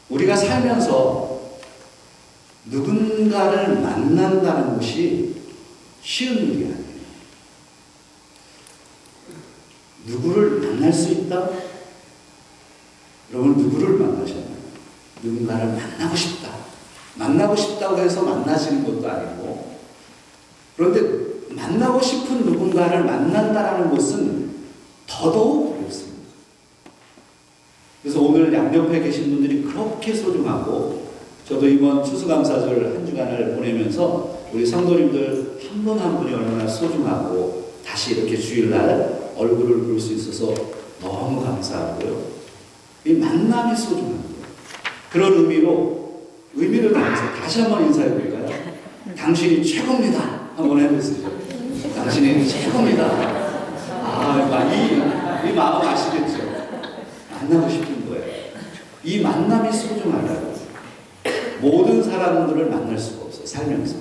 우리가 살면서 누군가를 만난다는 것이 쉬운 일이 아니에요. 누구를 만날 수 있다? 여러분 누구를 만나셨나요? 누군가를 만나고 싶다. 만나고 싶다고 해서 만나시는 것도 아니고, 그런데 만나고 싶은 누군가를 만난다는 것은 더더욱 어렵습니다. 그래서 오늘 양옆에 계신 분들이 그렇게 소중하고, 저도 이번 추수감사절 한 주간을 보내면서 우리 성도님들 한 분 한 분이 얼마나 소중하고 다시 이렇게 주일날 얼굴을 볼 수 있어서 너무 감사하고요. 이 만남이 소중한 거예요. 그런 의미를 담아서 다시 한번 인사해 볼까요? 당신이 최고입니다. 한번 해보세요. 당신이 최고입니다. 이 마음 아시겠죠? 만나고 싶은 거예요. 이 만남이 소중하다고. 모든 사람들을 만날 수가 없어요. 살면서.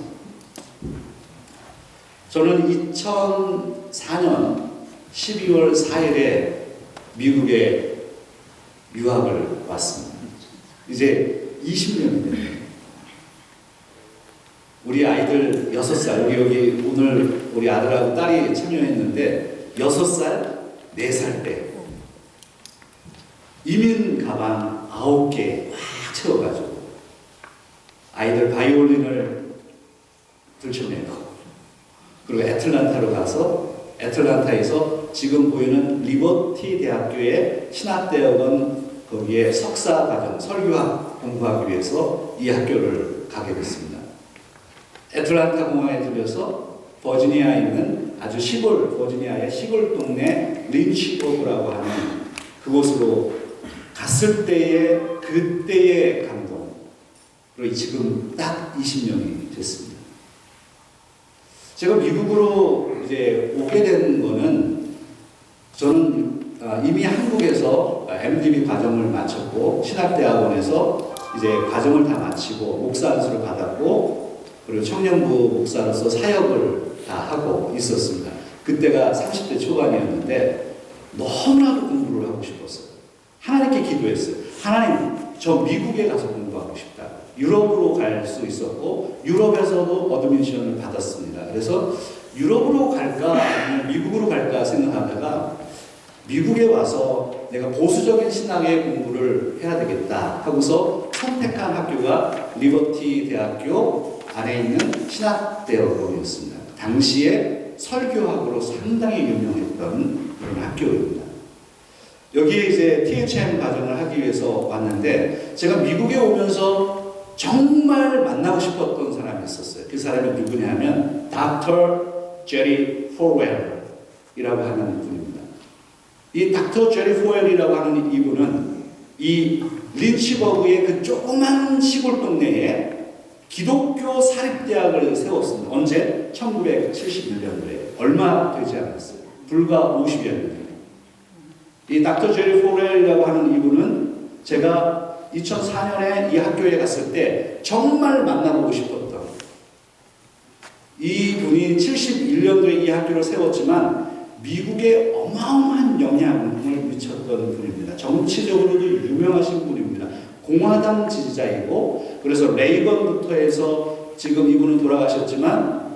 저는 2004년 12월 4일에 미국에 유학을 왔습니다. 이제 20년이 됐네요. 우리 아이들 6살, 여기 오늘 우리 아들하고 딸이 참여했는데 6살, 4살 때 이민 가방 9개 꽉 채워가지고 아이들 바이올린을 들쳐내고, 그리고 애틀란타로 가서 애틀란타에서 지금 보이는 리버티 대학교의 신학대학원 거기에 석사과정 설교학 공부하기 위해서 이 학교를 가게 됐습니다. 애틀란타 공항에 들려서 버지니아에 있는 아주 버지니아의 시골 동네 린치버그라고 하는 그곳으로 갔을 때의 그때의 감동, 그리고 지금 딱 20년이 됐습니다. 제가 미국으로 이제 오게 된 거는, 저는 이미 한국에서 MDB 과정을 마쳤고 신학대학원에서 이제 과정을 다 마치고 목사 안수를 받았고, 그리고 청년부 목사로서 사역을 다 하고 있었습니다. 그때가 30대 초반이었는데 너무나도 공부를 하고 싶었어요. 하나님께 기도했어요. 하나님, 저 미국에 가서 공부하고 싶다. 유럽으로 갈 수 있었고 유럽에서도 어드미션을 받았습니다. 그래서 유럽으로 갈까 아니면 미국으로 갈까 생각하다가 미국에 와서 내가 보수적인 신학의 공부를 해야 되겠다 하고서 선택한 학교가 리버티 대학교 안에 있는 신학대학원이었습니다. 당시에 설교학으로 상당히 유명했던 그런 학교입니다. 여기에 이제 THM 과정을 하기 위해서 왔는데, 제가 미국에 오면서 정말 만나고 싶었던 사람이 있었어요. 그 사람이 누구냐면 닥터 제리 포웰이라고 하는 분입니다. 이 닥터 제리 포웰이라고 하는 이분은 이 린치버그의 그 조그만 시골 동네에 기독교 사립대학을 세웠습니다. 언제? 1971년도에. 얼마 되지 않았어요. 불과 50여 년. 이 닥터 제리 포웰이라고 하는 이분은 제가 2004년에 이 학교에 갔을 때 정말 만나보고 싶었던, 이 분이 71년도에 이 학교를 세웠지만 미국에 어마어마한 영향을 미쳤던 분입니다. 정치적으로도 유명하신 분입니다. 공화당 지지자이고, 그래서 레이건부터 해서 지금 이분은 돌아가셨지만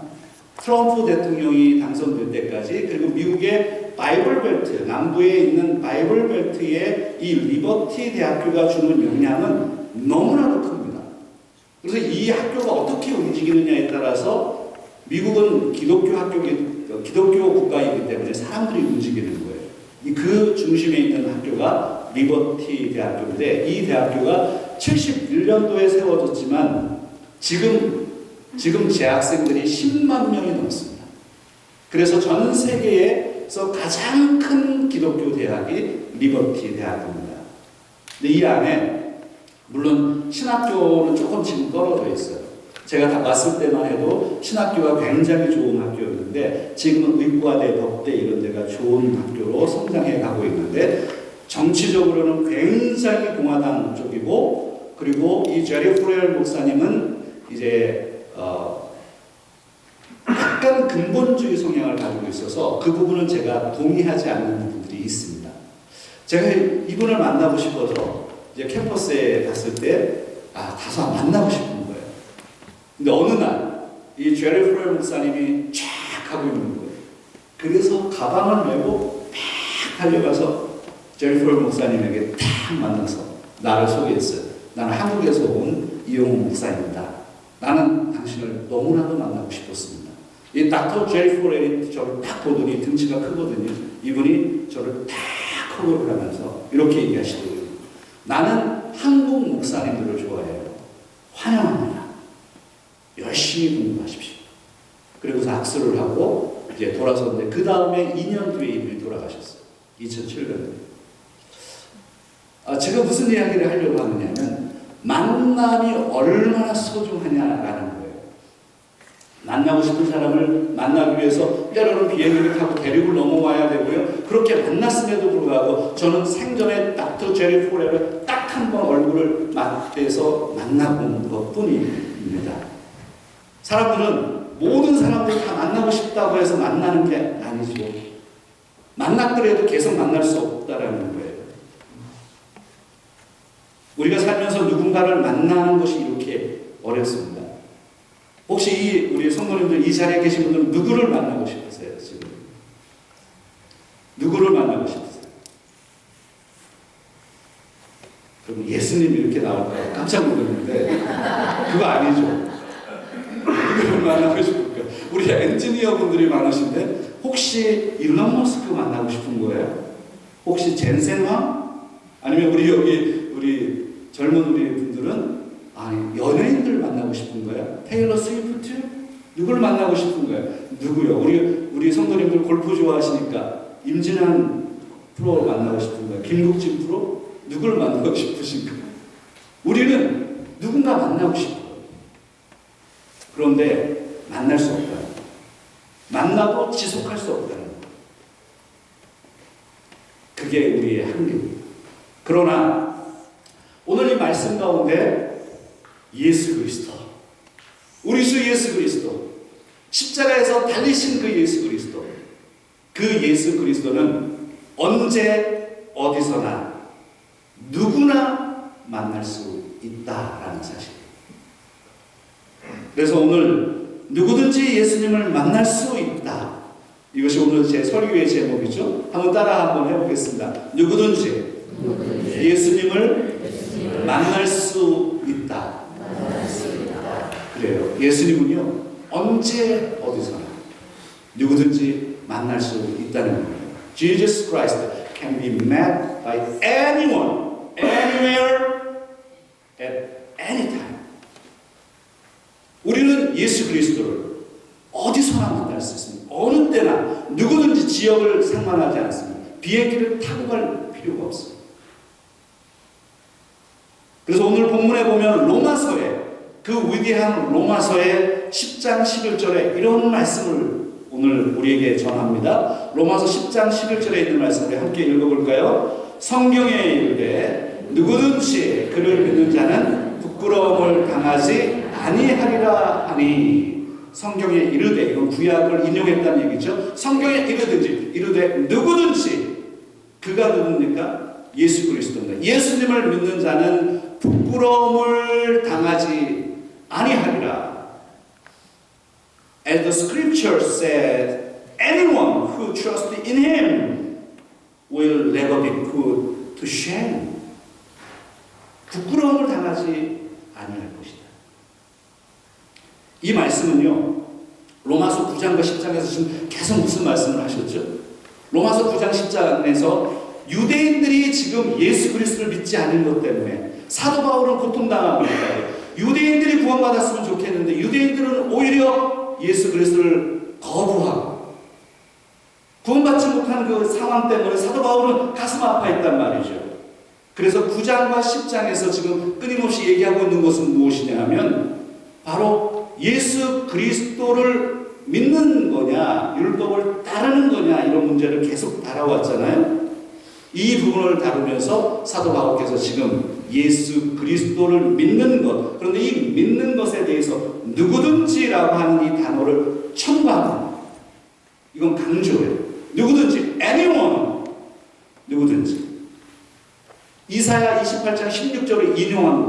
트럼프 대통령이 당선될 때까지, 그리고 미국의 바이블 벨트, 남부에 있는 바이블 벨트의 이 리버티 대학교가 주는 영향은 너무나도 큽니다. 그래서 이 학교가 어떻게 움직이느냐에 따라서, 미국은 기독교 국가이기 때문에 사람들이 움직이는 거예요. 그 중심에 있는 학교가 리버티 대학교인데, 이 대학교가 71년도에 세워졌지만 지금 재학생들이 10만 명이 넘습니다. 그래서 전 세계에서 가장 큰 기독교 대학이 리버티 대학입니다. 근데 이 안에 물론 신학교는 조금 지금 떨어져 있어요. 제가 다 왔을 때만 해도 신학교가 굉장히 좋은 학교였는데 지금은 의과대, 법대 이런 데가 좋은 학교로 성장해 가고 있는데, 정치적으로는 굉장히 공화당 쪽이고, 그리고 이 제리 포웰 목사님은 이제 약간 근본주의 성향을 가지고 있어서 그 부분은 제가 동의하지 않는 부분들이 있습니다. 제가 이분을 만나고 싶어서 이제 캠퍼스에 갔을 때 가서 만나고 싶은 거예요. 근데 어느 날 이 제리 프로엘 목사님이 쫙 하고 있는 거예요. 그래서 가방을 메고 막 달려가서 제리 프로엘 목사님에게 딱 만나서 나를 소개했어요. 나는 한국에서 온 이용훈 목사입니다. 나는 당신을 너무나도 만나고 싶었습니다. 이 닥터 제리 프로엘이 저를 딱 보더니 등치가 크거든요. 이분이 저를 딱 커버를 하면서 이렇게 얘기하시더라고요. 나는 한국 목사님들을 좋아해요. 환영합니다. 열심히 공부하십시오. 그리고서 악수를 하고 이제 돌아섰는데 그 다음에 2년 뒤에 이분이 돌아가셨어요. 2007년에. 제가 무슨 이야기를 하려고 하느냐면 만남이 얼마나 소중하냐라는 거예요. 만나고 싶은 사람을 만나기 위해서 때로는 비행기를 타고 대륙을 넘어와야 되고요. 그렇게 만났음에도 불구하고 저는 생전에 닥터 제리 프로엘을 딱 한 번 얼굴을 맞대서 만나본 것뿐입니다. 사람들은 모든 사람들 다 만나고 싶다고 해서 만나는 게 아니죠. 만났더라도 계속 만날 수 없다라는 거예요. 우리가 살면서 누군가를 만나는 것이 이렇게 어렵습니다. 혹시 우리 성도님들 이 자리에 계신 분들은 누구를 만나고 싶으세요? 지금 누구를 만나고 싶으세요? 그럼 예수님 이렇게 나올까요? 깜짝 놀랐는데 그거 아니죠. 누구를 만나고 싶을까? 우리 엔지니어 분들이 많으신데 혹시 일론 머스크 만나고 싶은 거예요? 혹시 젠센황? 아니면 우리 젊은 우리 분들은 연예인들 만나고 싶은 거예요? 테일러 스위프트? 누구를 만나고 싶은 거예요? 누구요? 우리 성도님들 골프 좋아하시니까 임진환 프로 만나고 싶은 거예요? 김국진 프로? 누구를 만나고 싶으신가? 우리는 누군가 만나고 싶어요. 그런데 만날 수 없다. 만나도 지속할 수 없다는 것. 그게 우리의 한계입니다. 그러나 오늘 이 말씀 가운데 예수 그리스도, 우리 주 예수 그리스도, 십자가에서 달리신 그 예수 그리스도, 그 예수 그리스도는 언제 어디서나 누구나 만날 수 있다라는 사실. 그래서 오늘 누구든지 예수님을 만날 수 있다. 이것이 오늘 제 설교의 제목이죠. 한번 따라 한번 해보겠습니다. 누구든지 예수님을 만날 수 있다. 그래요. 예수님은요, 언제 어디서나 누구든지 만날 수 있다는 거예요. Jesus Christ can be met by anyone, anywhere, at any time. 우리는 예수 그리스도를 어디서나 만날 수 있습니다. 어느 때나 누구든지 지역을 상관하지 않습니다. 비행기를 타고 갈 필요가 없어요. 그래서 오늘 본문에 보면 로마서에, 그 위대한 로마서의 10장 11절에 이런 말씀을 오늘 우리에게 전합니다. 로마서 10장 11절에 있는 말씀을 함께 읽어볼까요? 성경에 이르되 누구든지 그를 믿는 자는 부끄러움을 당하지 아니하리라 하니. 성경에 이르되, 이건 구약을 인용했다는 얘기죠. 성경에 이르되 누구든지, 그가 누굽니까? 예수 그리스도입니다. 예수님을 믿는 자는 부끄러움을 당하지 아니하리라. As the scripture said, anyone who trusts in him will never be put to shame. 부끄러움을 당하지 아니할 것이다. 이 말씀은요, 로마서 9장과 10장에서 지금 계속 무슨 말씀을 하셨죠? 로마서 9장 10장에서 유대인들이 지금 예수 그리스도를 믿지 않은 것 때문에 사도 바울은 고통당하고 있다. 유대인들이 구원받았으면 좋겠는데 유대인들은 오히려 예수 그리스도를 거부하고 구원받지 못한 그 상황 때문에 사도 바울은 가슴 아파했단 말이죠. 그래서 9장과 10장에서 지금 끊임없이 얘기하고 있는 것은 무엇이냐 하면 바로 예수 그리스도를 믿는 거냐, 율법을 따르는 거냐, 이런 문제를 계속 다뤄왔잖아요. 이 부분을 다루면서 사도 바울께서 지금 예수 그리스도를 믿는 것, 그런데 이 믿는 것에 대해서 누구든지라고 하는 이 단어를 첨가합니다. 이건 강조예요. 누구든지, anyone, 누구든지. 이사야 28장 16절을 인용한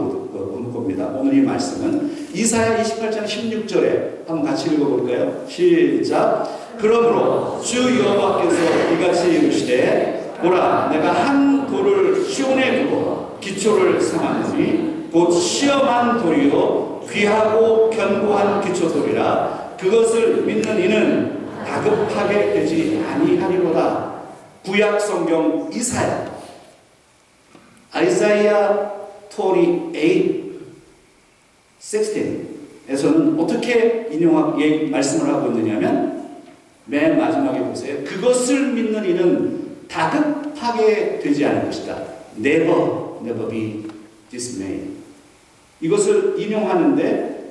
겁니다. 오늘 이 말씀은 이사야 28장 16절에 한번 같이 읽어볼까요? 시작. 그러므로 주 여호와께서 이같이 이르시되 보라 내가 한 돌을 시온에 두고 기초를 삼았으니 곧 시험한 돌이요 귀하고 견고한 기초돌이라 그것을 믿는 이는 다급하게 되지 아니하리로다. 구약 성경 아이사야 28:16에서는 어떻게 말씀을 하고 있느냐면 맨 마지막에 보세요. 그것을 믿는 이는 다급하게 되지 않을 것이다. Never be dismayed. 이것을 인용하는데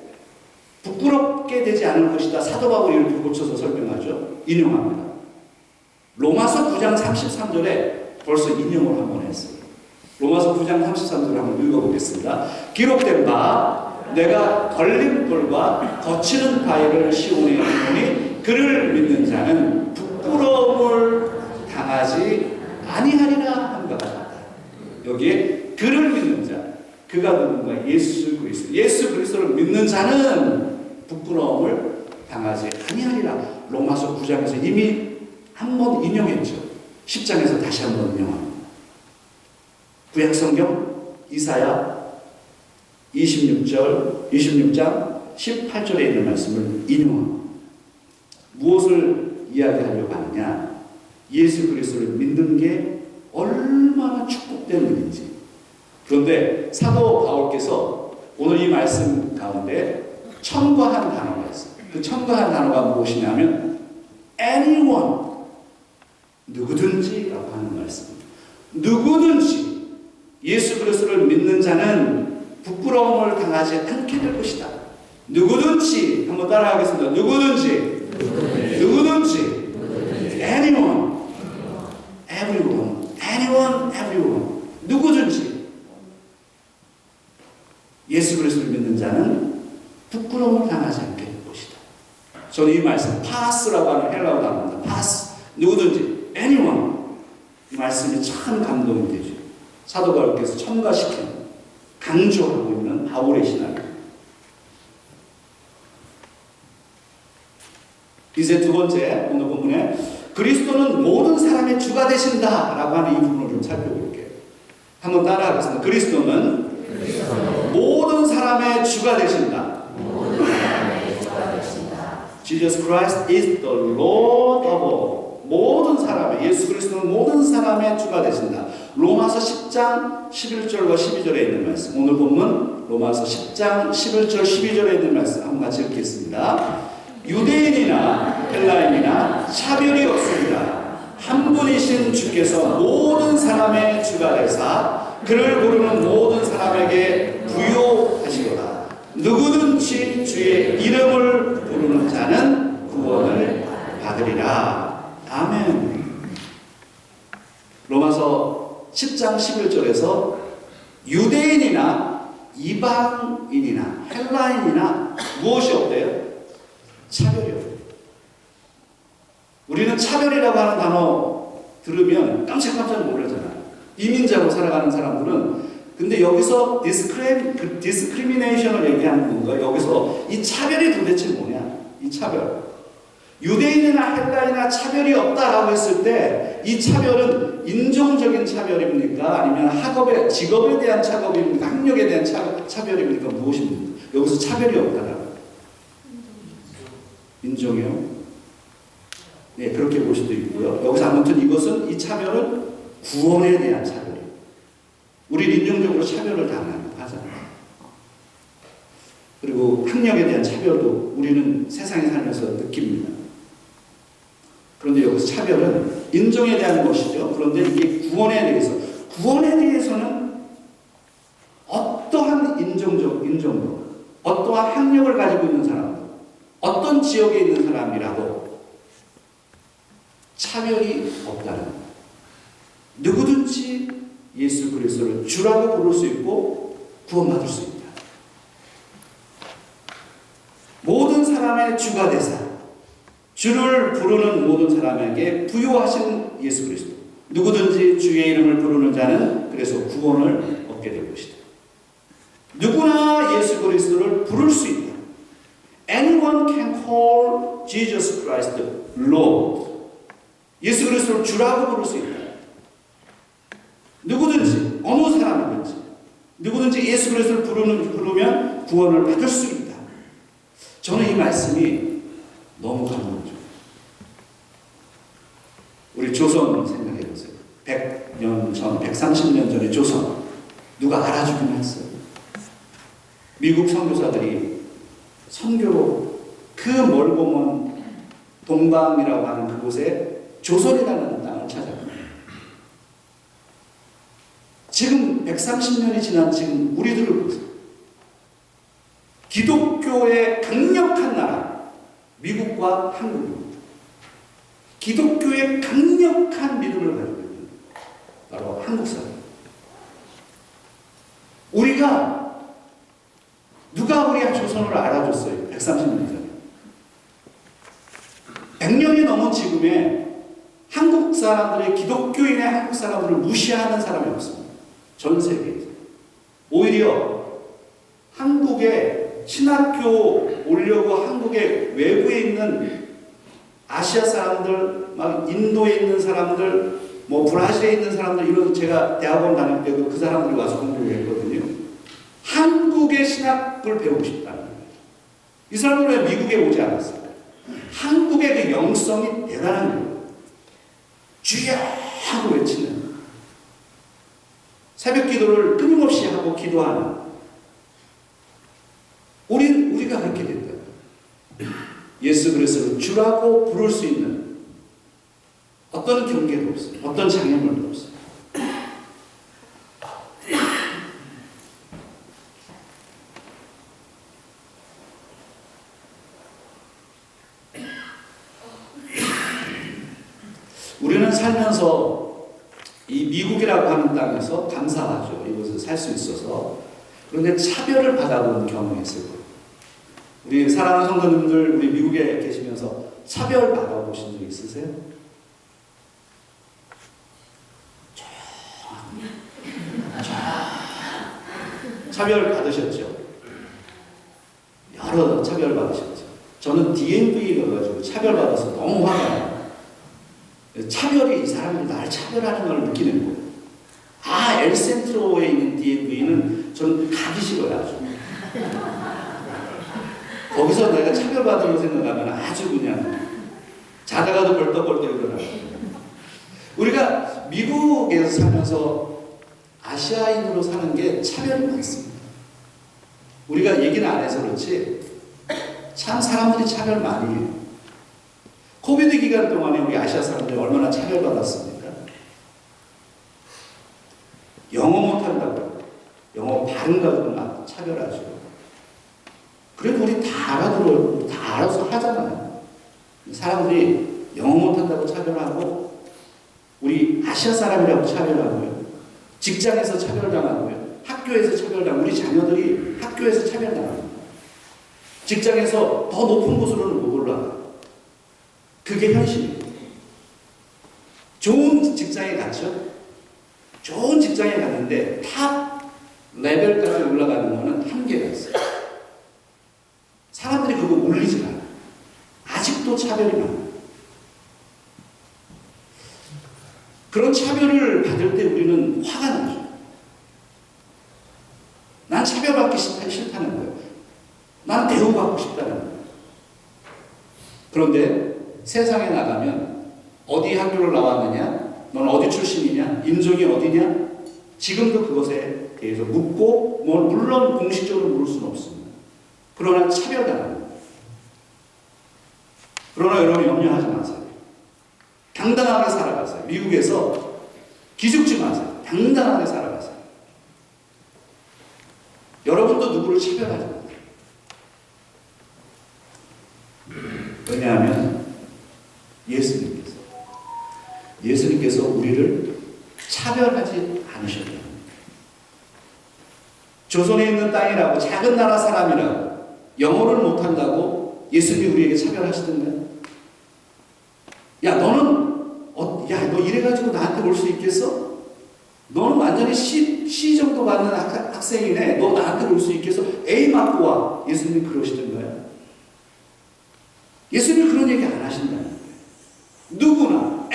부끄럽게 되지 않을 것이다. 사도 바울이 이렇게 고쳐서 설명하죠. 인용합니다. 로마서 9장 33절에 벌써 인용을 한번 했어요. 로마서 9장 33절을 한번 읽어보겠습니다. 기록된 바 내가 걸림돌과 거치는 바위를 시온에 두노니 그를 믿는 자는 부끄러움을 당하지 아니하리라 한것 같다. 여기에 그를 믿는 자, 그가 누군가? 예수 그리스도. 예수 그리스도를 믿는 자는 부끄러움을 당하지 아니하리라. 로마서 9장에서 이미 한 번 인용했죠. 10장에서 다시 한 번 인용합니다. 구약 성경 이사야 26장 18절에 있는 말씀을 인용합니다. 무엇을 이야기하려고 하느냐? 예수 그리스도를 믿는 게 얼마나 축복된 일인지. 그런데 사도 바울께서 오늘 이 말씀 가운데 첨가한 단어가 있어요. 그 첨가한 단어가 무엇이냐면 anyone, 누구든지라고 하는 말씀입니다. 누구든지 예수 그리스도를 믿는 자는 부끄러움을 당하지 않게 될 것이다. 누구든지 한번 따라하겠습니다. 누구든지 anyone, everyone 누구든지 예수 그리스도를 믿는 자는 부끄러움을 당하지 않게 될 것이다. 저는 이 말씀 파스라고 하는 헬라어 단어입니다. 파스, 누구든지 anyone, 이 말씀이 참 감동이 되죠. 사도 바울께서 첨가시킨, 강조하고 있는 바울의 신앙입니다. 이제 두 번째 오늘 본문에 그리스도는 모든 사람의 주가 되신다라고 하는 이 부분을 좀 살펴볼게요. 한번 따라하겠습니다. 그리스도는 모든 사람의 주가 되신다. Jesus Christ is the Lord of all. 모든 사람의, 예수 그리스도는 모든 사람의 주가 되신다. 로마서 10장 11절과 12절에 있는 말씀. 오늘 본문 로마서 10장 11절 12절에 있는 말씀 한번 같이 읽겠습니다. 유대인이나 헬라인이나 차별이 없습니다. 한 분이신 주께서 모든 사람의 주가 되사 그를 부르는 모든 사람에게 부요하시도다. 누구든지 주의 이름을 부르는 자는 구원을 받으리라. 아멘. 로마서 10장 11절에서 유대인이나 이방인이나 헬라인이나 무엇이 없대요? 차별이요. 우리는 차별이라고 하는 단어 들으면 깜짝깜짝 놀라잖아요. 이민자로 살아가는 사람들은. 근데 여기서 디스크리미네이션을 얘기하는 건가? 여기서 이 차별이 도대체 뭐냐? 이 차별. 유대인이나 헬라인이나 차별이 없다라고 했을 때 이 차별은 인종적인 차별입니까? 아니면 학업에, 직업에 대한 차별입니까? 학력에 대한 차별입니까? 무엇입니까? 여기서 차별이 없다라고. 인종이요? 네, 그렇게 볼 수도 있고요. 여기서 아무튼 이것은 이 차별은 구원에 대한 차별이에요. 우리는 인종적으로 차별을 당하잖아요. 그리고 학력에 대한 차별도 우리는 세상에 살면서 느낍니다. 그런데 여기서 차별은 인종에 대한 것이죠. 그런데 이게 구원에 대해서는 어떠한 인종도, 어떠한 학력을 가지고 있는 사람도, 어떤 지역에 있는 사람이라도 차별이 없다는 것. 누구든지 예수 그리스도를 주라고 부를 수 있고 구원받을 수 있다. 모든 사람의 주가 되사 주를 부르는 모든 사람에게 부요하신 예수 그리스도. 누구든지 주의 이름을 부르는 자는 그래서 구원을 얻게 될 것이다. 누구나 예수 그리스도를 부를 수 있다. Anyone can call Jesus Christ Lord. 예수 그리스도를 주라고 부를 수 있다. 누구든지 어느 사람이든지 누구든지 예수 그리스도를 부르면 구원을 받을 수 있다. 저는 이 말씀이 너무 감동이죠. 우리 조선 생각해 보세요. 100년 전, 130년 전에 조선 누가 알아주긴 했어요. 미국 선교사들이 선교로 그 멀고 먼 동방이라고 하는 그곳에 조선이라는 땅을 찾아갑니다. 지금 130년이 지난 지금 우리들을 보세요. 기독교의 강력한 나라 미국과 한국입니다. 기독교의 강력한 믿음을 가지고 있는 바로 한국 사람. 누가 우리 조선을 알아줬어요? 130년 전에. 100년이 넘은 지금에 한국 사람들의 기독교인의 한국 사람들을 무시하는 사람이 없습니다. 전 세계에서. 오히려 한국에 신학교 오려고 한국의 외부에 있는 아시아 사람들, 막 인도에 있는 사람들, 뭐 브라질에 있는 사람들, 이런 제가 대학원 다닐 때도 그 사람들이 와서 공부를 했거든요. 한국의 신학을 배우고 싶다는 거예요. 이 사람들은 왜 미국에 오지 않았을까? 한국의 그 영성이 대단한 거예요. 주여 하고 외치는, 새벽 기도를 끊임없이 하고 기도하는, 우리가 그렇게 됐다. 예수 그리스도를 주라고 부를 수 있는 어떤 경계도 없어요. 어떤 장애물도 없어요. 우리는 살면서 이 미국이라고 하는 땅에서 감사하죠. 이곳에서 살 수 있어서. 그런데 차별을 받아본 경험이 있을 거예요. 우리 사랑하는 성도님들, 우리 미국에 계시면서 차별 받아보신 적 있으세요? 차별 받으셨죠? 여러 차별 받으셨죠? 저는 DMV가 가지고 차별 받아서 너무 화가 나요. 차별이, 이 사람이 나를 차별하는 걸 느끼는 거예요. 엘센트로에 있는 DMV는 저는 가기 싫어요, 아주. 거기서 내가 차별받은 걸 생각하면 아주 그냥 자다가도 벌떡벌떡 일어나요. 우리가 미국에서 살면서 아시아인으로 사는 게 차별이 많습니다. 우리가 얘기는 안 해서 그렇지 참 사람들이 차별 많이 해요. 코비드 기간 동안에 우리 아시아 사람들이 얼마나 차별받았습니까? 영어 못한다고, 영어 발음 가지고 막 차별하죠. 그래도 우리 다 알아들어요. 다 알아서 하잖아요. 사람들이 영어 못한다고 차별하고, 우리 아시아 사람이라고 차별하고요. 직장에서 차별당하고요. 학교에서 차별당하고, 우리 자녀들이 학교에서 차별당합니다. 직장에서 더 높은 곳으로는 못 올라가요. 그게 현실이에요. 좋은 직장에 갔죠? 좋은 직장에 갔는데 탑 레벨까지 올라가는 거는 한계가 있어요. 사람들이 그거 올리지 않아요. 아직도 차별이 많아요. 그런 차별을 받을 때 우리는 화가 나죠. 난 차별받기 싫다는 거예요. 난 대우받고 싶다는 거예요. 그런데 세상에 나가면 어디 학교를 나왔느냐? 넌 어디 출신이냐? 인종이 어디냐? 지금도 그것에 대해서 묻고, 물론 공식적으로 물을 수는 없습니다. 그러나 차별당합니다. 그러나 여러분 염려하지 마세요. 당당하게 살아가세요. 미국에서 기죽지 마세요. 당당하게 살아가세요. 여러분도 누구를 차별하지 마세요. 왜냐하면 예수님께서 우리를 차별하지 않으셨다. 조선에 있는 땅이라고, 작은 나라 사람이라고, 영어를 못한다고 예수님이 우리에게 차별하시던가요? 야, 너는 야, 너 이래가지고 나한테 올 수 있겠어? 너는 완전히 C 정도 받는 학생이네. 너 나한테 올 수 있겠어? A 맞고 와. 예수님이 그러시던가요? 예수님이 그런 얘기 안 하신다는 거예요. 누구나,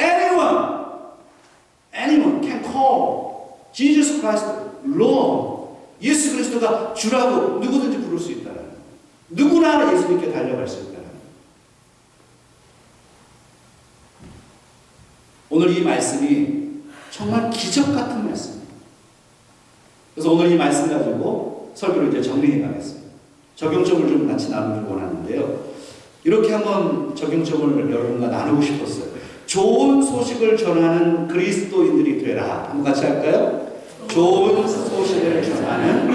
anyone can call Jesus Christ Lord. 예수 그리스도가 주라고 누구든지 부를 수 있다는 거예요. 누구나 예수님께 달려갈 수 있다는 거예요. 오늘 이 말씀이 정말 기적 같은 말씀입니다. 그래서 오늘 이 말씀 가지고 설교를 이제 정리해 가겠습니다. 적용점을 좀 같이 나누기 원하는데요. 이렇게 한번 적용점을 여러분과 나누고 싶었어요. 좋은 소식을 전하는 그리스도인들이 되라. 한번 같이 할까요? 좋은 소식을 전하는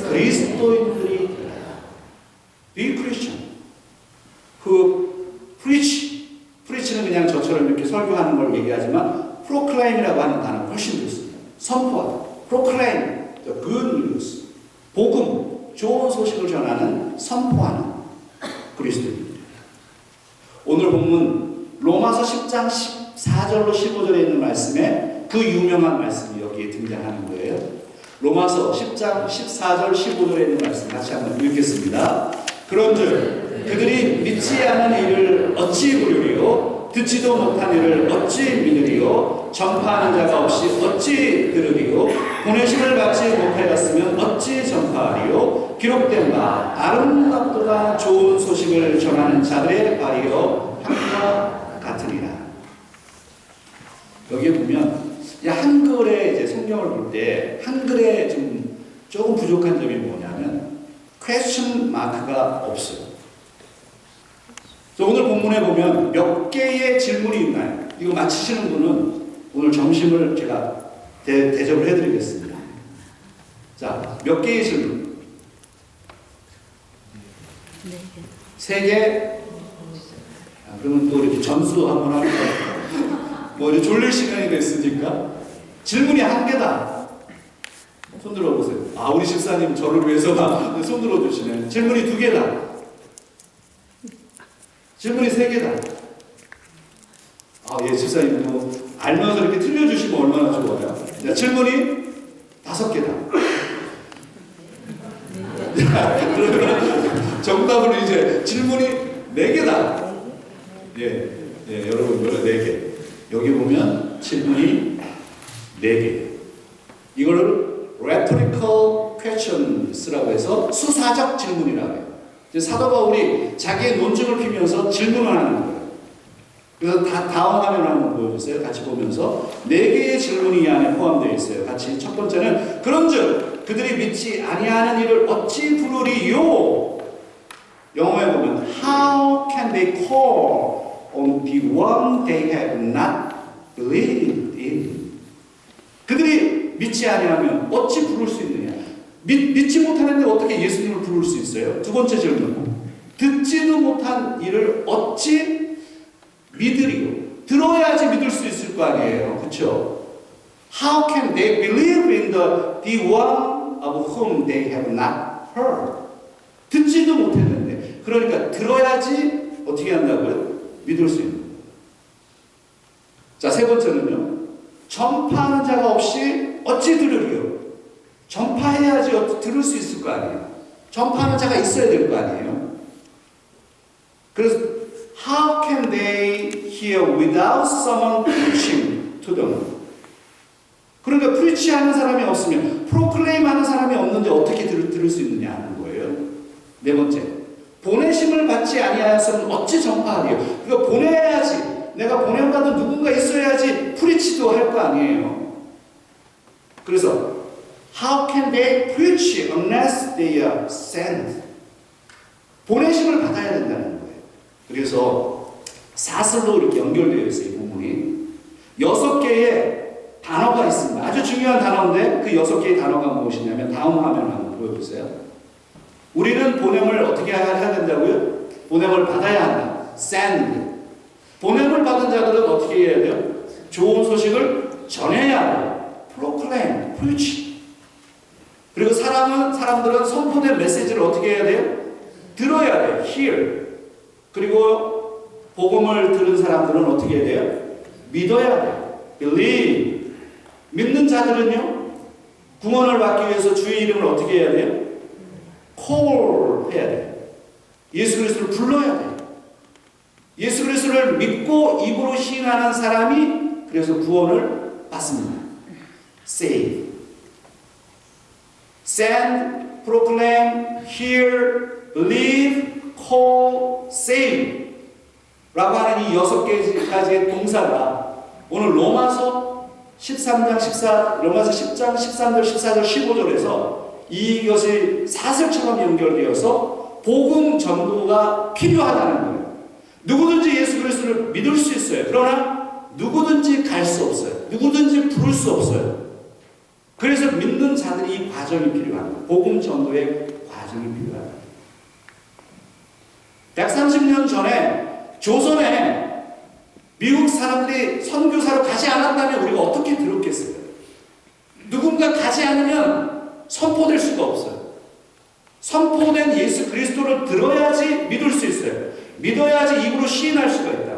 그리스도인들이 되라. Be Christian who preach. preach는 그냥 저처럼 이렇게 설교하는 걸 얘기하지만 proclaim이라고 하는 단어가 훨씬 좋습니다. 선포하다. proclaim the good news. 복음, 좋은 소식을 전하는, 선포하는 그리스도인들. 오늘 본문 로마서 10장 14절로 15절에 있는 말씀에 그 유명한 말씀이 여기에 등장하는 거예요. 로마서 10장 14절 15절에 있는 말씀 같이 한번 읽겠습니다. 그런즉 그들이 믿지 않은 일을 어찌 부르리요? 듣지도 못한 일을 어찌 믿으리요? 전파하는 자가 없이 어찌 들으리요? 보내심을 받지 못하였으면 어찌 전파하리요? 기록된 바 아름답도다 좋은 소식을 전하는 자들의 발이요 함과 같으리라. 여기에 보면 한글에 이제 성경을 볼 때 한글에 좀 조금 부족한 점이 뭐냐면 question 마크가 없어요. 오늘 본문에 보면 몇 개의 질문이 있나요? 이거 맞히시는 분은 오늘 점심을 제가 대접을 해드리겠습니다. 자, 몇 개의 질문? 3개? 그러면 또 이렇게 점수 한번 합니다. 뭐 이제 졸릴 시간이 됐으니까 질문이 1개다. 손 들어보세요. 아, 우리 집사님 저를 위해서 손 들어주시네. 질문이 2개다. 질문이 3개다. 아, 예, 집사님 뭐 알면서 이렇게 틀려주시면 얼마나 좋아요. 자, 질문이 5개다. 그러면 정답은 이제 질문이 4개다. 예, 여러분 4개. 여기 보면 질문이 4개. 이거를 rhetorical questions라고 해서 수사적 질문이라고 해요. 사도 바울이 자기의 논증을 피면서 질문을 하는 거예요. 그래서 다음 화면 한번 보여주세요. 같이 보면서 4개의 질문이 이 안에 포함되어 있어요. 같이 첫 번째는 그런즉 그들이 믿지 아니하는 일을 어찌 부르리요? 영어에 보면 How can they call on the one they have not believed in? 그들이 믿지 아니하면 어찌 부를 수 있느냐? 믿지 못하는데 어떻게 예수님을 부를 수 있어요? 2번째 질문. 듣지도 못한 일을 어찌 믿으리요? 들어야지 믿을 수 있을 거 아니에요. 그렇죠? How can they believe in the one of whom they have not heard? 듣지도 못했는데. 그러니까 들어야지 어떻게 한다고요? 믿을 수 있는 거예요. 자, 3번째는요. 전파하는 자가 없이 어찌 들으리요? 전파해야지 들을 수 있을 거 아니에요. 전파하는 자가 있어야 될 거 아니에요. 그래서 How can they hear without someone preaching to them? 그러니까 프리치하는 사람이 없으면 프로클레임 하는 사람이 없는데 어떻게 들을 수 있느냐 하는 거예요. 4번째, 보내심을 받지 아니하였으면 어찌 전파하리요? 그러니까 보내야지, 내가 보냄받은 누군가 있어야지 프리치도 할 거 아니에요. 그래서 How can they preach unless they are sent? 보내심을 받아야 된다는 거예요. 그래서 사슬로 이렇게 연결되어 있어요. 이 부분이 6개의 단어가 있습니다. 아주 중요한 단어인데 그 6개의 단어가 무엇이냐면 다음 화면 한번 보여주세요. 우리는 보냄을 어떻게 해야 된다고요? 보냄을 받아야 한다. send. 보냄을 받은 자들은 어떻게 해야 돼요? 좋은 소식을 전해야 돼요. proclaim, preach. 그리고 사람들은 선포된 메시지를 어떻게 해야 돼요? 들어야 돼요. hear. 그리고 복음을 들은 사람들은 어떻게 해야 돼요? 믿어야 돼. believe. 믿는 자들은요, 구원을 받기 위해서 주의 이름을 어떻게 해야 돼요? call 해야 돼. 예수 그리스도를 불러야 돼. 예수 그리스도를 믿고 입으로 시인하는 사람이 그래서 구원을 받습니다. save. send, proclaim, hear, believe, call, save 라고 하는 이 6가지의 동사가 오늘 로마서 13장 13절 14절 15절에서 이것이 사슬처럼 연결되어서 복음 전도가 필요하다는 거예요. 누구든지 예수 그리스도를 믿을 수 있어요. 그러나 누구든지 갈 수 없어요. 누구든지 부를 수 없어요. 그래서 믿는 자들이 이 과정이 필요합니다. 복음 전도의 과정이 필요합니다. 130년 전에 조선에 미국 사람들이 선교사로 가지 않았다면 우리가 어떻게 들었겠어요? 누군가 가지 않으면 선포될 수가 없어요. 선포된 예수 그리스도를 들어야지 믿을 수 있어요. 믿어야지 입으로 시인할 수가 있다.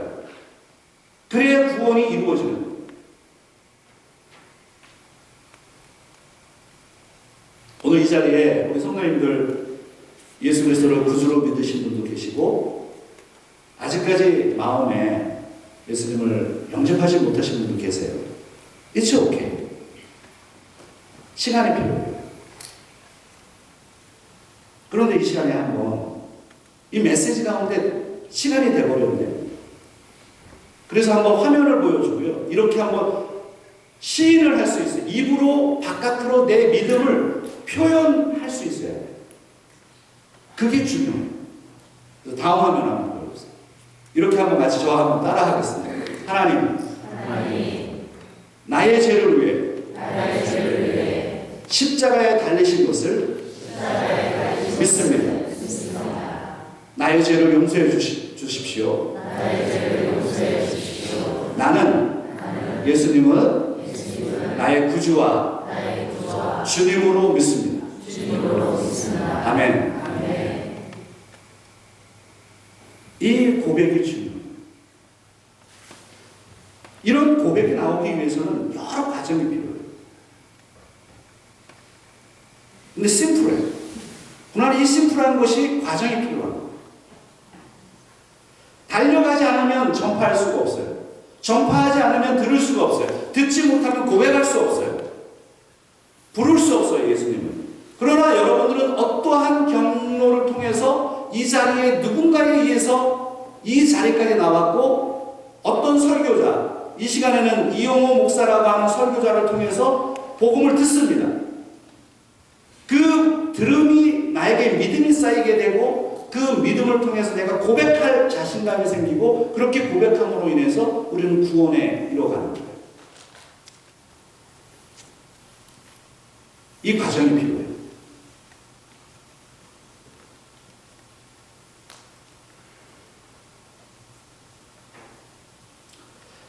그래야 구원이 이루어지는 거예요. 오늘 이 자리에 우리 성도님들 예수 그리스도를 구주로 믿으신 분도 계시고 아직까지 마음에 예수님을 영접하지 못하신 분도 계세요. It's okay. 시간이 필요해요. 그런데 이 시간에 한번 이 메시지 가운데 시간이 돼버렸네요. 그래서 한번 화면을 보여주고요. 이렇게 한번 시인을 할 수 있어요. 입으로 바깥으로 내 믿음을 표현할 수 있어야 돼요. 그게 중요해요. 그래서 다음 화면 한번 보여주세요. 이렇게 한번 같이 저와 한번 따라 하겠습니다. 하나님, 나의 죄를 위해 십자가에 달리신 것을 믿습니다. 나의 죄를 용서해 주십시오. 나는 예수님을 나의 구주와 주님으로 믿습니다. 아멘. 이 고백이 중요해요. 이런 고백이 나오기 위해서는 여러 과정이 필요해요. 근데 심플해요. 그러나 이 심플한 것이 과정이 필요합니다. 달려가지 않으면 전파할 수가 없어요. 전파하지 않으면 들을 수가 없어요. 듣지 못하면 고백할 수 없어요. 부를 수 없어요, 예수님을. 그러나 여러분들은 어떠한 경로를 통해서 이 자리에 누군가에 의해서 이 자리까지 나왔고 어떤 설교자, 이 시간에는 이용호 목사라고 하는 설교자를 통해서 복음을 듣습니다. 그 들음이 나에게 믿음이 쌓이게 되고 그 믿음을 통해서 내가 고백할 자신감이 생기고 그렇게 고백함으로 인해서 우리는 구원에 이뤄가는 거예요. 이 과정이 필요해요.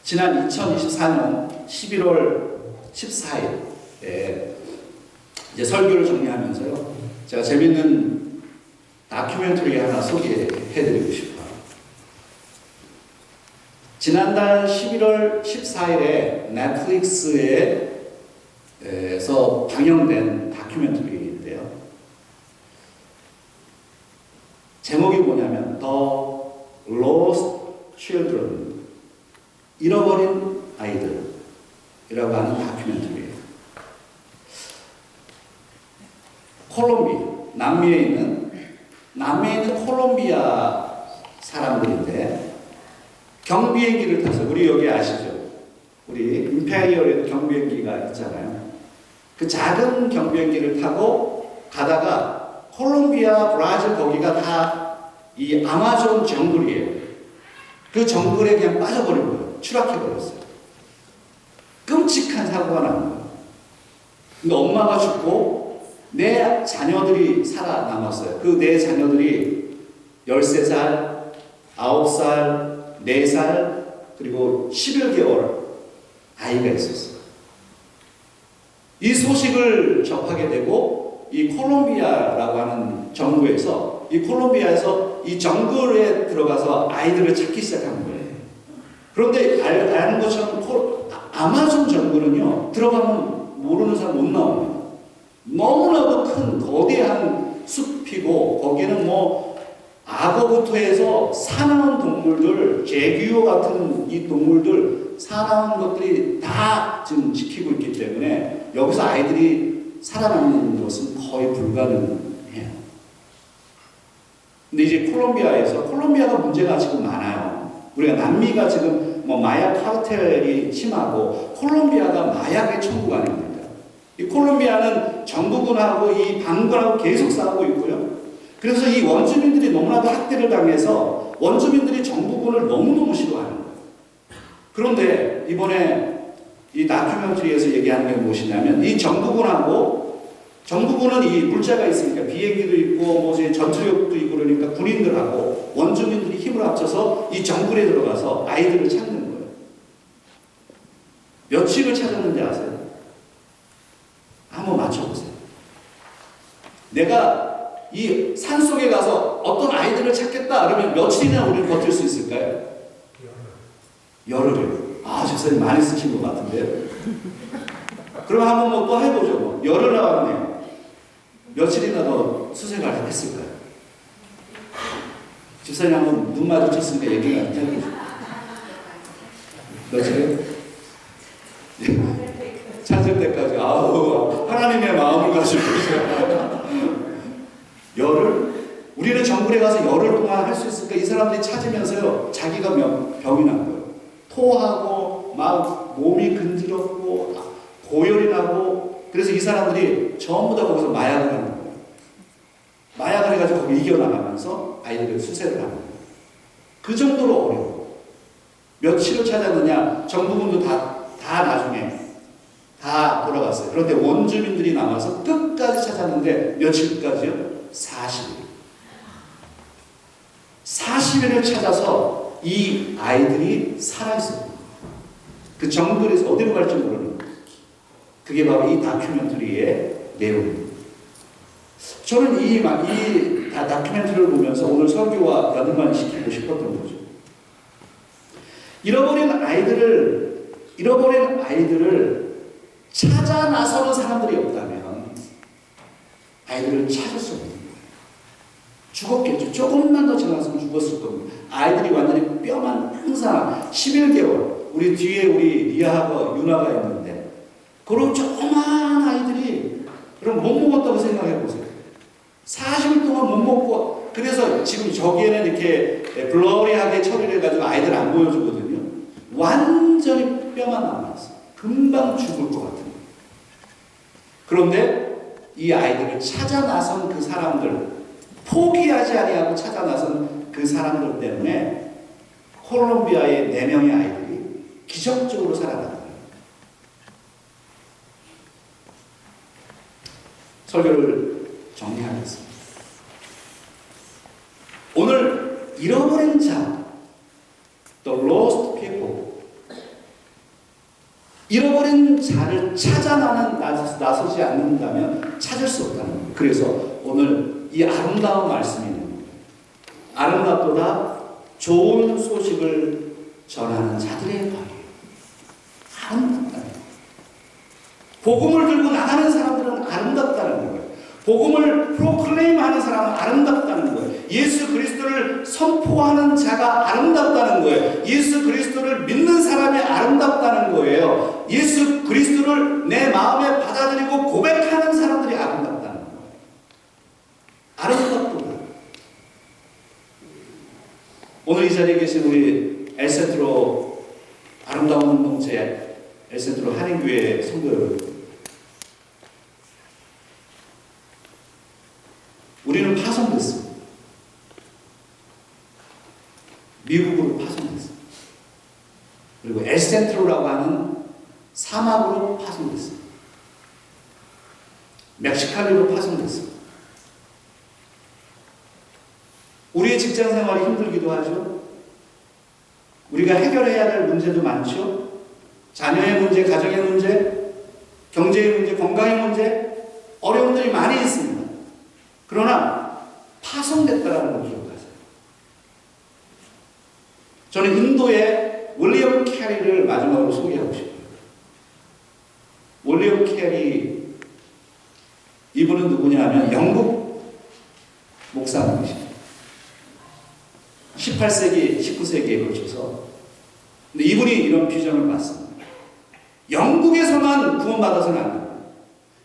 지난 2024년 11월 14일에 이제 설교를 정리하면서요. 제가 재밌는 다큐멘터리 하나 소개해드리고 싶어요. 지난달 11월 14일에 넷플릭스에서 방영된 다큐멘터리인데요. 제목이 뭐냐면 The Lost Children, 잃어버린 아이들이라고 하는 다큐멘터리예요. 콜롬비아, 남미에 있는 콜롬비아 사람들인데 경비행기를 타서, 우리 여기 아시죠? 우리 임페리얼에도 경비행기가 있잖아요. 그 작은 경비행기를 타고 가다가 콜롬비아, 브라질 거기가 다 이 아마존 정글이에요. 그 정글에 그냥 빠져버린 거예요. 추락해버렸어요. 끔찍한 사고가 난 거예요. 근데 엄마가 죽고 내 자녀들이 살아남았어요. 그 내 자녀들이 13살, 9살, 4살, 그리고 11개월 아이가 있었어요. 이 소식을 접하게 되고 이 콜롬비아라고 하는 정부에서 이 콜롬비아에서 이 정글에 들어가서 아이들을 찾기 시작한 거예요. 그런데 아는 것처럼 아마존 정글은요, 들어가면 모르는 사람 못 나옵니다. 너무나도 큰 거대한 숲이고, 거기는 뭐 악어부터 해서 사나운 동물들, 제규어 같은 이 동물들, 사나운 것들이 다 지금 지키고 있기 때문에 여기서 아이들이 살아남는 것은 거의 불가능해요. 근데 이제 콜롬비아가 문제가 지금 많아요. 우리가 남미가 지금 뭐 마약 카르텔이 심하고 콜롬비아가 마약의 천국 아닙니까? 이 콜롬비아는 정부군하고 이 반군하고 계속 싸우고 있고요. 그래서 이 원주민들이 너무나도 학대를 당해서 원주민들이 정부군을 너무너무 싫어하는 거예요. 그런데 이번에 이 다큐멘터리에서 얘기하는 게 무엇이냐면, 이 정부군은 이 물자가 있으니까 비행기도 있고 뭐 전투력도 있고 그러니까 군인들하고 원주민들이 힘을 합쳐서 이 정글에 들어가서 아이들을 찾는 거예요. 며칠을 찾았는지 아세요? 한번 맞춰보세요. 내가 이 산속에 가서 어떤 아이들을 찾겠다 그러면 며칠이나 우리는 버틸 수 있을까요? 열흘이요. 아, 집사님 많이 쓰신 것 같은데요? 그럼 한번 뭐 또 해보죠. 뭐. 열흘 나왔네요. 며칠이나 더 수색을 했을까요? 집사님 한번 눈 마주쳤으니까 얘기를 해보죠. 며칠이요? 찾을 때까지. 아우, 하나님의 마음을 가지고 계세요. 열흘? 우리는 정글에 가서 열흘 동안 할 수 있을까? 이 사람들이 찾으면서요, 자기가 병이 난 거예요. 토하고, 막 몸이 근지럽고, 고열이 나고, 그래서 이 사람들이 전부 다 거기서 마약을 하는 거예요. 마약을 해가지고 거기 이겨나가면서 아이들을 수색을 하는 거예요. 그 정도로 어려워. 며칠을 찾았느냐? 정부군도 다 나중에 다 돌아갔어요. 그런데 원주민들이 남아서 끝까지 찾았는데 며칠까지요? 40일. 40일을 찾아서 이 아이들이 살아있어요. 그 정글에서 어디로 갈지 모르는 거예요. 그게 바로 이 다큐멘터리의 내용입니다. 저는 이 다큐멘터리를 보면서 오늘 설교와 연관시키고 싶었던 거죠. 잃어버린 아이들을 찾아 나서는 사람들이 없다면 아이들을 찾을 수 없는 거예요. 죽었겠죠. 조금만 더 지나갔으면 죽었을 겁니다. 아이들이 완전히 뼈만 항상 11개월, 우리 뒤에 우리 리아하고 유나가 있는데, 그런 조그만 아이들이 그럼 못 먹었다고 생각해 보세요. 40일 동안 못 먹고, 그래서 지금 저기에는 이렇게 블러리하게 처리를 해가지고 아이들 안 보여주거든요. 완전히 뼈만 남았어요. 금방 죽을 것 같은. 그런데 이 아이들을 찾아 나선 그 사람들, 포기하지 아니하고 찾아 나선 그 사람들 때문에 콜롬비아의 4명의 아이들이 기적적으로 살아나는 거예요. 설교를 정리하겠습니다. 오늘 잃어버린 자, the lost people, 잃어버린 자를 찾아 나서지 않는다면 찾을 수 없다는 거예요. 그래서 오늘 이 아름다운 말씀이 있는 거예요. 아름답도다 좋은 소식을 전하는 자들의 방이에요. 아름답다는 거예요. 복음을 들고 나가는 사람들은 아름답다는 거예요. 복음을 프로클레임하는 사람은 아름답다는 거예요. 예수 그리스도를 선포하는 자가 아름답다는 거예요. 예수 그리스도를 믿는 사람이 아름답다는 거예요. 예수 그리스도를 내 마음에 받아들이고 고백하는 사람들이 아름답다는 거예요. 아름답도다. 오늘 이 자리에 계신 우리 엘센트로 아름다운 공동체, 엘센트로 한인교회 성도 여러분, 우리는 파송됐습니다. 미국으로 파송됐습니다. 그리고 엘센트로라고 하는 사막으로 파송됐습니다. 멕시칸으로 파송됐습니다. 우리의 직장 생활이 힘들기도 하죠. 우리가 해결해야 될 문제도 많죠. 자녀의 문제, 가정의 문제, 경제의 문제, 건강의 문제, 어려움들이 많이 있습니다. 그러나 파송됐다라는 걸 기억하세요. 저는 인도의 윌리엄 캐리를 마지막으로 소개하고 싶어요. 윌리엄 캐리, 이분은 누구냐면 영국 목사님이십니다. 18세기, 19세기에 걸쳐서. 근데 이분이 이런 비전을 봤습니다. 영국에서만 구원받아서는 안 되고,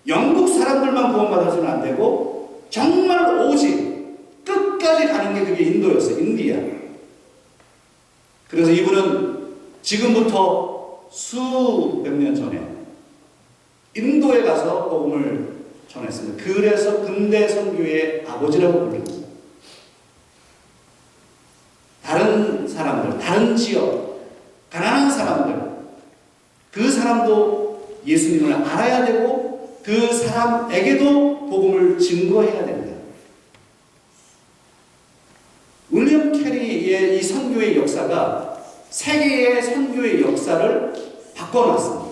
영국 사람들만 구원받아서는 안 되고, 정말 오직 끝까지 가는 게 그게 인도였어요. 인디아. 그래서 이분은 지금부터 수백 년 전에 인도에 가서 복음을 전했습니다. 그래서 근대 선교의 아버지라고 불립니다. 다른 사람들, 다른 지역, 가난한 사람들, 그 사람도 예수님을 알아야 되고 그 사람에게도 복음을 증거해야 됩니다. 윌리엄 캐리의 이 선교의 역사가 세계의 선교의 역사를 바꿔놨습니다.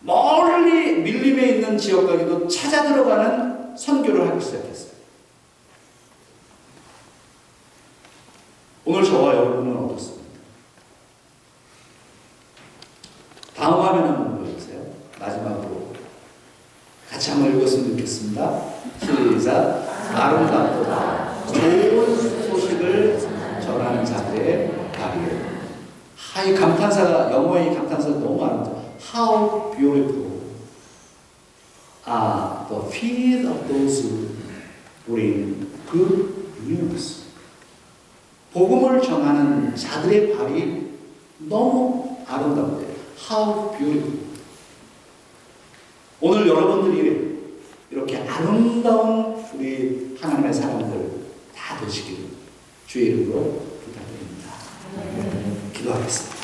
멀리 밀림에 있는 지역까지도 찾아 들어가는 선교를 하기 시작했어요. 오늘 저와 여러분은 어떻습니까? 다음 화면 한번 보여주세요. 마지막으로 같이 한번 읽었으면 좋겠습니다. 시작. 아름답도다. 좋은 소식을 전하는 자들의 답이에요. 이 감탄사가, 영어의 감탄사가 너무 아름다워요. How beautiful are the feet of those who bring good news. 복음을 전하는 자들의 발이 너무 아름답대요. How beautiful. 오늘 여러분들이 이렇게 아름다운 우리 하나님의 사람들 다 되시기를 주의 이름으로 부탁드립니다. 기도하겠습니다.